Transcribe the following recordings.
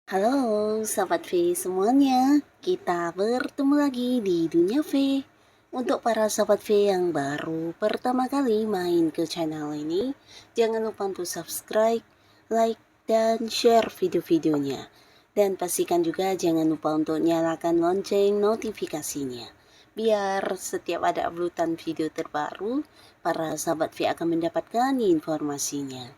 Halo Sobat V semuanya, kita bertemu lagi di Dunia V. Untuk para Sobat V yang baru pertama kali main ke channel ini, jangan lupa untuk subscribe, like, dan share video-videonya. Dan pastikan juga jangan lupa untuk nyalakan lonceng notifikasinya. Biar setiap ada uploadan video terbaru, para Sobat V akan mendapatkan informasinya.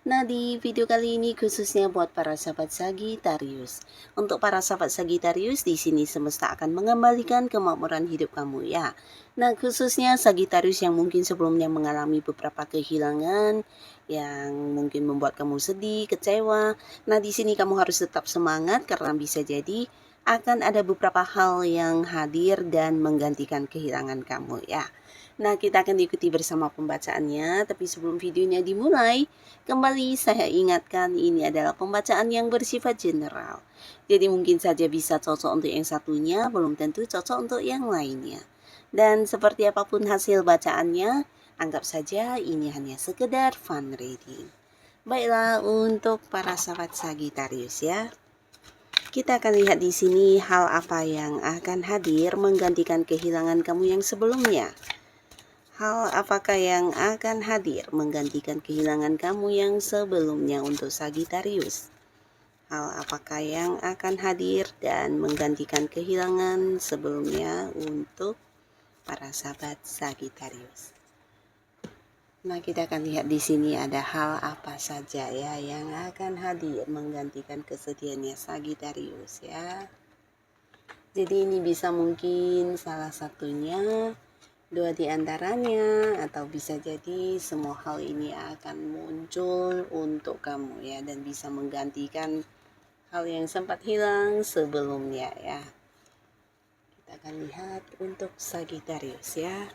Nah, di video kali ini khususnya buat para sahabat Sagittarius. Untuk para sahabat Sagittarius, di sini semesta akan mengembalikan kemakmuran hidup kamu ya. Nah, khususnya Sagittarius yang mungkin sebelumnya mengalami beberapa kehilangan yang mungkin membuat kamu sedih, kecewa. Nah, di sini kamu harus tetap semangat karena bisa jadi akan ada beberapa hal yang hadir dan menggantikan kehilangan kamu ya. Nah, kita akan ikuti bersama pembacaannya, tapi sebelum videonya dimulai, kembali saya ingatkan ini adalah pembacaan yang bersifat general. Jadi mungkin saja bisa cocok untuk yang satunya, belum tentu cocok untuk yang lainnya. Dan seperti apapun hasil bacaannya, anggap saja ini hanya sekedar fun reading. Baiklah, untuk para sahabat Sagittarius ya. Kita akan lihat di sini hal apa yang akan hadir menggantikan kehilangan kamu yang sebelumnya. Hal apakah yang akan hadir menggantikan kehilangan kamu yang sebelumnya untuk Sagittarius? Hal apakah yang akan hadir dan menggantikan kehilangan sebelumnya untuk para sahabat Sagittarius? Nah, kita akan lihat di sini ada hal apa saja ya yang akan hadir menggantikan kesedihannya Sagittarius ya. Jadi ini bisa mungkin salah satunya, dua di antaranya, atau bisa jadi semua hal ini akan muncul untuk kamu ya, dan bisa menggantikan hal yang sempat hilang sebelumnya ya. Kita akan lihat untuk Sagittarius ya.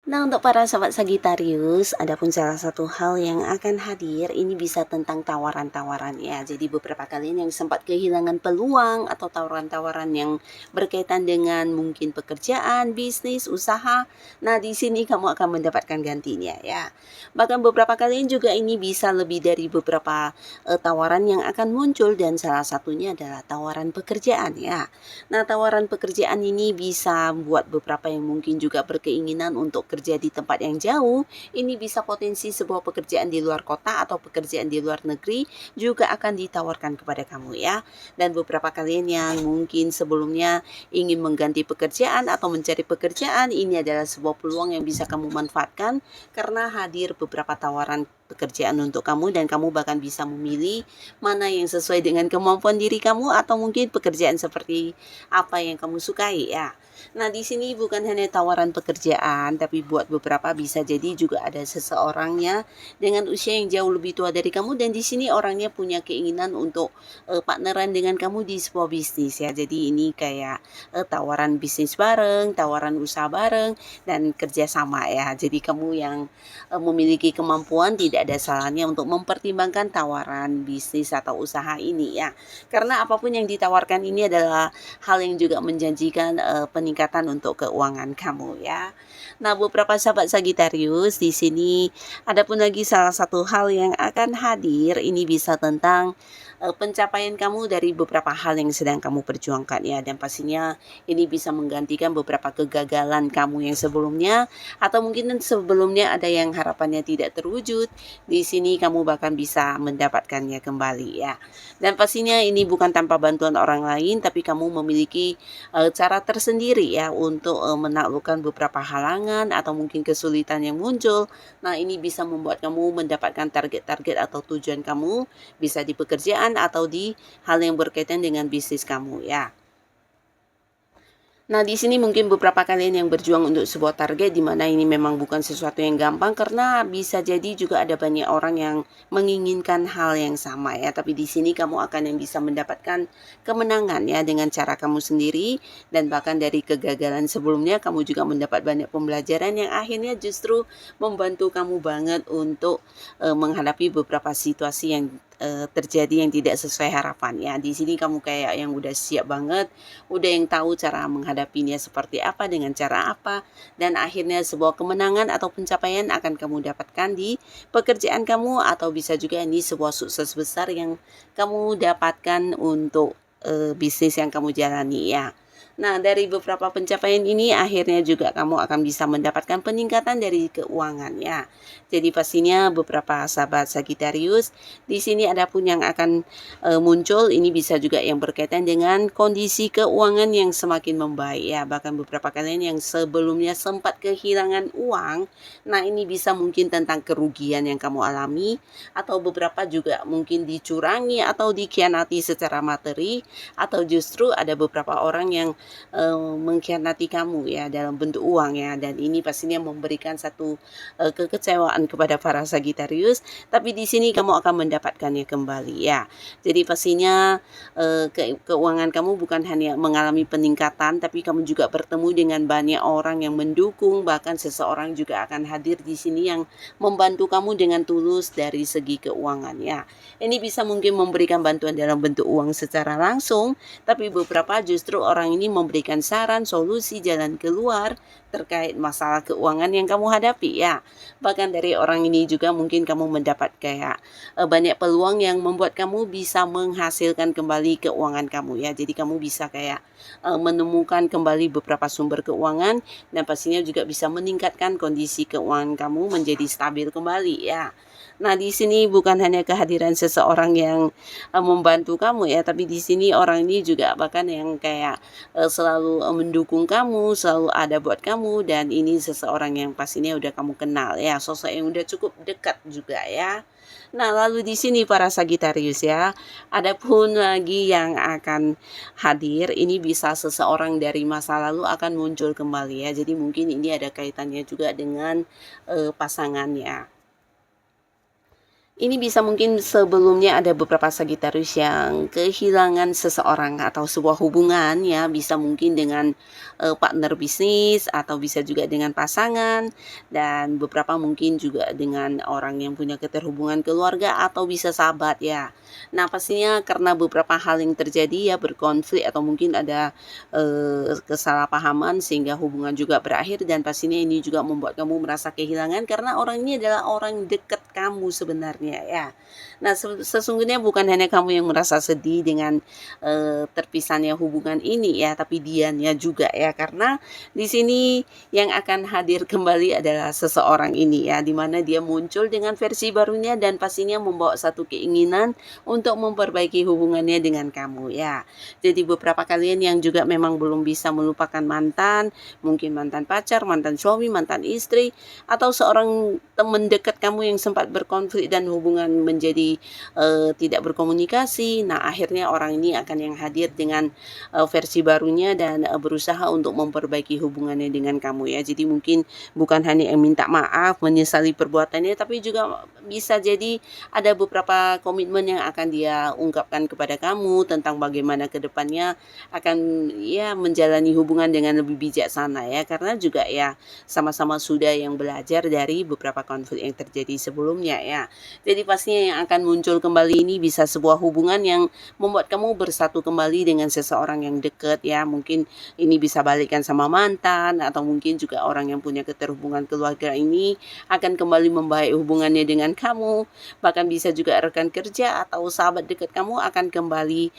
Nah, untuk para sahabat Sagittarius, adapun salah satu hal yang akan hadir ini bisa tentang tawaran-tawaran ya. Jadi beberapa kalian yang sempat kehilangan peluang atau tawaran-tawaran yang berkaitan dengan mungkin pekerjaan, bisnis, usaha. Nah, di sini kamu akan mendapatkan gantinya ya. Bahkan beberapa kalian juga ini bisa lebih dari beberapa tawaran yang akan muncul, dan salah satunya adalah tawaran pekerjaan ya. Nah, tawaran pekerjaan ini bisa buat beberapa yang mungkin juga berkeinginan untuk kerja di tempat yang jauh. Ini bisa potensi sebuah pekerjaan di luar kota atau pekerjaan di luar negeri juga akan ditawarkan kepada kamu ya. Dan beberapa kalian yang mungkin sebelumnya ingin mengganti pekerjaan atau mencari pekerjaan, ini adalah sebuah peluang yang bisa kamu manfaatkan karena hadir beberapa tawaran pekerjaan untuk kamu, dan kamu bahkan bisa memilih mana yang sesuai dengan kemampuan diri kamu atau mungkin pekerjaan seperti apa yang kamu sukai ya. Nah, di sini bukan hanya tawaran pekerjaan, tapi buat beberapa bisa jadi juga ada seseorangnya dengan usia yang jauh lebih tua dari kamu, dan di sini orangnya punya keinginan untuk partneran dengan kamu di sebuah bisnis ya. Jadi ini kayak tawaran bisnis bareng, tawaran usaha bareng, dan kerjasama ya. Jadi kamu yang memiliki kemampuan, tidak ada salahnya untuk mempertimbangkan tawaran bisnis atau usaha ini ya. Karena apapun yang ditawarkan ini adalah hal yang juga menjanjikan peningkatan untuk keuangan kamu ya. Nah, beberapa sahabat Sagittarius di sini adapun lagi salah satu hal yang akan hadir ini bisa tentang pencapaian kamu dari beberapa hal yang sedang kamu perjuangkan ya, dan pastinya ini bisa menggantikan beberapa kegagalan kamu yang sebelumnya, atau mungkin sebelumnya ada yang harapannya tidak terwujud. Di sini kamu bahkan bisa mendapatkannya kembali ya. Dan pastinya ini bukan tanpa bantuan orang lain, tapi kamu memiliki cara tersendiri ya untuk menaklukkan beberapa halangan atau mungkin kesulitan yang muncul. Nah, ini bisa membuat kamu mendapatkan target-target atau tujuan kamu, bisa di pekerjaan atau di hal yang berkaitan dengan bisnis kamu ya. Nah, di sini mungkin beberapa kalian yang berjuang untuk sebuah target di mana ini memang bukan sesuatu yang gampang karena bisa jadi juga ada banyak orang yang menginginkan hal yang sama ya. Tapi di sini kamu akan yang bisa mendapatkan kemenangan ya dengan cara kamu sendiri dan bahkan dari kegagalan sebelumnya kamu juga mendapat banyak pembelajaran yang akhirnya justru membantu kamu banget untuk menghadapi beberapa situasi yang terjadi yang tidak sesuai harapan ya. Di sini kamu kayak yang udah siap banget, udah yang tahu cara menghadapinya seperti apa, dengan cara apa, dan akhirnya sebuah kemenangan atau pencapaian akan kamu dapatkan di pekerjaan kamu atau bisa juga ini sebuah sukses besar yang kamu dapatkan untuk bisnis yang kamu jalani ya. Nah, dari beberapa pencapaian ini akhirnya juga kamu akan bisa mendapatkan peningkatan dari keuangan ya. Jadi pastinya beberapa sahabat Sagittarius di sini ada pun yang akan muncul ini bisa juga yang berkaitan dengan kondisi keuangan yang semakin membaik ya. Bahkan beberapa kalian yang sebelumnya sempat kehilangan uang, nah ini bisa mungkin tentang kerugian yang kamu alami atau beberapa juga mungkin dicurangi atau dikhianati secara materi atau justru ada beberapa orang yang mengkhianati kamu ya dalam bentuk uang ya, dan ini pastinya memberikan satu kekecewaan kepada para Sagittarius, tapi di sini kamu akan mendapatkannya kembali ya. Jadi pastinya keuangan kamu bukan hanya mengalami peningkatan, tapi kamu juga bertemu dengan banyak orang yang mendukung, bahkan seseorang juga akan hadir di sini yang membantu kamu dengan tulus dari segi keuangan ya. Ini bisa mungkin memberikan bantuan dalam bentuk uang secara langsung, tapi beberapa justru orang ini memberikan saran, solusi, jalan keluar terkait masalah keuangan yang kamu hadapi ya. Bahkan dari orang ini juga mungkin kamu mendapat kayak banyak peluang yang membuat kamu bisa menghasilkan kembali keuangan kamu ya. Jadi kamu bisa kayak menemukan kembali beberapa sumber keuangan dan pastinya juga bisa meningkatkan kondisi keuangan kamu menjadi stabil kembali ya. Nah, di sini bukan hanya kehadiran seseorang yang membantu kamu ya, tapi di sini orang ini juga bahkan yang kayak selalu mendukung kamu, selalu ada buat kamu, dan ini seseorang yang pastinya udah kamu kenal ya, sosok yang udah cukup dekat juga ya. Nah, lalu di sini para Sagittarius ya, ada pun lagi yang akan hadir, ini bisa seseorang dari masa lalu akan muncul kembali ya. Jadi mungkin ini ada kaitannya juga dengan pasangannya. Ini bisa mungkin sebelumnya ada beberapa Sagittarius yang kehilangan seseorang atau sebuah hubungan ya, bisa mungkin dengan partner bisnis atau bisa juga dengan pasangan, dan beberapa mungkin juga dengan orang yang punya keterhubungan keluarga atau bisa sahabat ya. Nah, pastinya karena beberapa hal yang terjadi ya, berkonflik atau mungkin ada kesalahpahaman sehingga hubungan juga berakhir, dan pastinya ini juga membuat kamu merasa kehilangan karena orang ini adalah orang dekat kamu sebenarnya ya. Nah, sesungguhnya bukan hanya kamu yang merasa sedih dengan terpisahnya hubungan ini ya, tapi dianya juga ya, karena di sini yang akan hadir kembali adalah seseorang ini ya, dimana dia muncul dengan versi barunya dan pastinya membawa satu keinginan untuk memperbaiki hubungannya dengan kamu ya. Jadi beberapa kalian yang juga memang belum bisa melupakan mantan, mungkin mantan pacar, mantan suami, mantan istri, atau seorang teman dekat kamu yang sempat berkonflik dan hubungan menjadi tidak berkomunikasi. Nah, akhirnya orang ini akan yang hadir dengan versi barunya dan berusaha untuk memperbaiki hubungannya dengan kamu ya. Jadi mungkin bukan hanya yang minta maaf, menyesali perbuatannya, tapi juga bisa jadi ada beberapa komitmen yang akan dia ungkapkan kepada kamu tentang bagaimana ke depannya akan ya menjalani hubungan dengan lebih bijaksana ya, karena juga ya sama-sama sudah yang belajar dari beberapa konflik yang terjadi sebelumnya ya. Jadi pastinya yang akan muncul kembali ini bisa sebuah hubungan yang membuat kamu bersatu kembali dengan seseorang yang dekat ya. Mungkin ini bisa balikan sama mantan, atau mungkin juga orang yang punya keterhubungan keluarga ini akan kembali membaik hubungannya dengan kamu. Bahkan bisa juga rekan kerja atau sahabat dekat kamu akan kembali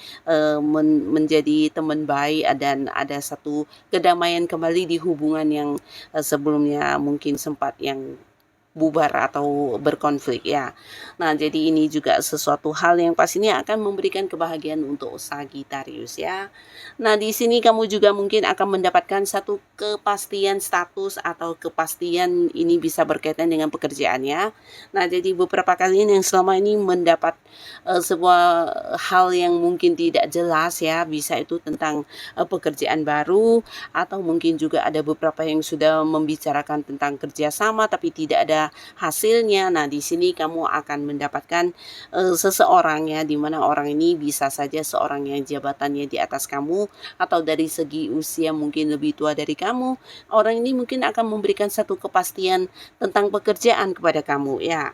menjadi teman baik, dan ada satu kedamaian kembali di hubungan yang sebelumnya mungkin sempat yang bubar atau berkonflik ya. Nah, jadi ini juga sesuatu hal yang pastinya akan memberikan kebahagiaan untuk Sagittarius ya. Nah, di sini kamu juga mungkin akan mendapatkan satu kepastian status atau kepastian ini bisa berkaitan dengan pekerjaannya. Nah, jadi beberapa kalian yang selama ini mendapat sebuah hal yang mungkin tidak jelas ya, bisa itu tentang pekerjaan baru atau mungkin juga ada beberapa yang sudah membicarakan tentang kerjasama tapi tidak ada hasilnya. Nah, di sini kamu akan mendapatkan seseorang ya, di mana orang ini bisa saja seorang yang jabatannya di atas kamu atau dari segi usia mungkin lebih tua dari kamu. Orang ini mungkin akan memberikan satu kepastian tentang pekerjaan kepada kamu ya.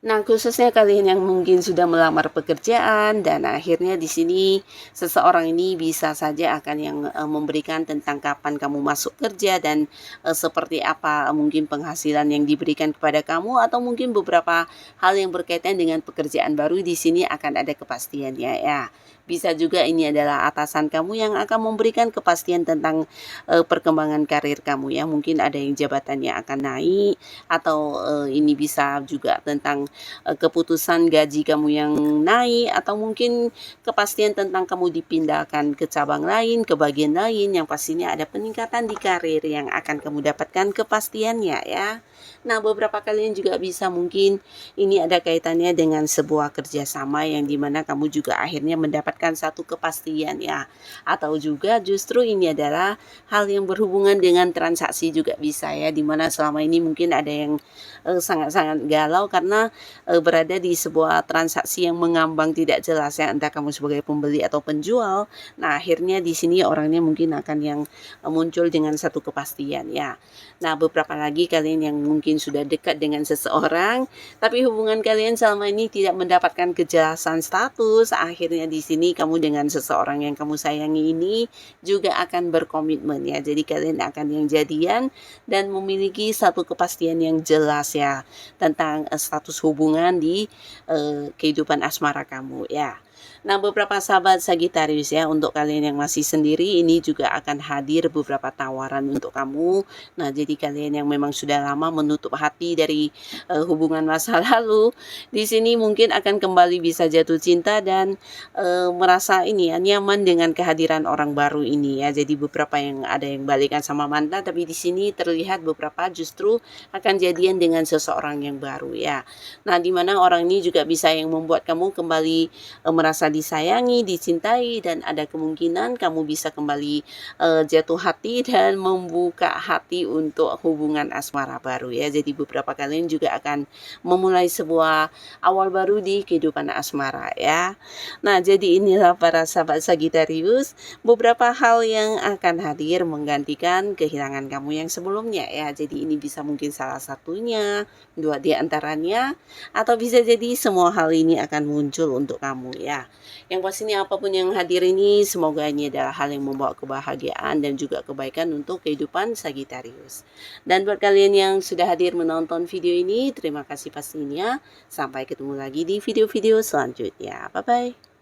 Nah, khususnya kalian yang mungkin sudah melamar pekerjaan dan akhirnya di sini seseorang ini bisa saja akan yang memberikan tentang kapan kamu masuk kerja dan seperti apa mungkin penghasilan yang diberikan kepada kamu atau mungkin beberapa hal yang berkaitan dengan pekerjaan baru di sini akan ada kepastiannya ya. Bisa juga ini adalah atasan kamu yang akan memberikan kepastian tentang perkembangan karir kamu ya. Mungkin ada yang jabatannya akan naik atau ini bisa juga tentang keputusan gaji kamu yang naik atau mungkin kepastian tentang kamu dipindahkan ke cabang lain, ke bagian lain yang pastinya ada peningkatan di karir yang akan kamu dapatkan kepastiannya ya. Nah, beberapa kalian juga bisa mungkin ini ada kaitannya dengan sebuah kerjasama yang dimana kamu juga akhirnya mendapatkan satu kepastian ya. Atau juga justru ini adalah hal yang berhubungan dengan transaksi juga bisa ya, dimana selama ini mungkin ada yang sangat-sangat galau karena berada di sebuah transaksi yang mengambang tidak jelas ya, entah kamu sebagai pembeli atau penjual. Nah, akhirnya di sini orangnya mungkin akan yang muncul dengan satu kepastian ya. Nah, beberapa lagi kalian yang mungkin sudah dekat dengan seseorang, tapi hubungan kalian selama ini tidak mendapatkan kejelasan status, akhirnya di sini kamu dengan seseorang yang kamu sayangi ini juga akan berkomitmen ya. Jadi kalian akan yang jadian dan memiliki satu kepastian yang jelas ya tentang status hubungan di kehidupan asmara kamu ya. Nah, beberapa sahabat Sagittarius ya, untuk kalian yang masih sendiri ini juga akan hadir beberapa tawaran untuk kamu. Nah, jadi kalian yang memang sudah lama menutup hati dari hubungan masa lalu, di sini mungkin akan kembali bisa jatuh cinta dan merasa ini ya nyaman dengan kehadiran orang baru ini ya. Jadi beberapa yang ada yang balikan sama mantan, tapi di sini terlihat beberapa justru akan jadian dengan seseorang yang baru ya. Nah, di mana orang ini juga bisa yang membuat kamu kembali merasa disayangi, dicintai, dan ada kemungkinan kamu bisa kembali jatuh hati dan membuka hati untuk hubungan asmara baru ya. Jadi beberapa kalian juga akan memulai sebuah awal baru di kehidupan asmara ya. Nah, jadi inilah para sahabat Sagittarius, beberapa hal yang akan hadir menggantikan kehilangan kamu yang sebelumnya ya. Jadi ini bisa mungkin salah satunya, dua di antaranya, atau bisa jadi semua hal ini akan muncul untuk kamu ya. Yang pastinya apapun yang hadir ini semoga ini adalah hal yang membawa kebahagiaan dan juga kebaikan untuk kehidupan Sagittarius. Dan buat kalian yang sudah hadir menonton video ini, terima kasih pastinya. Sampai ketemu lagi di video-video selanjutnya. Bye-bye.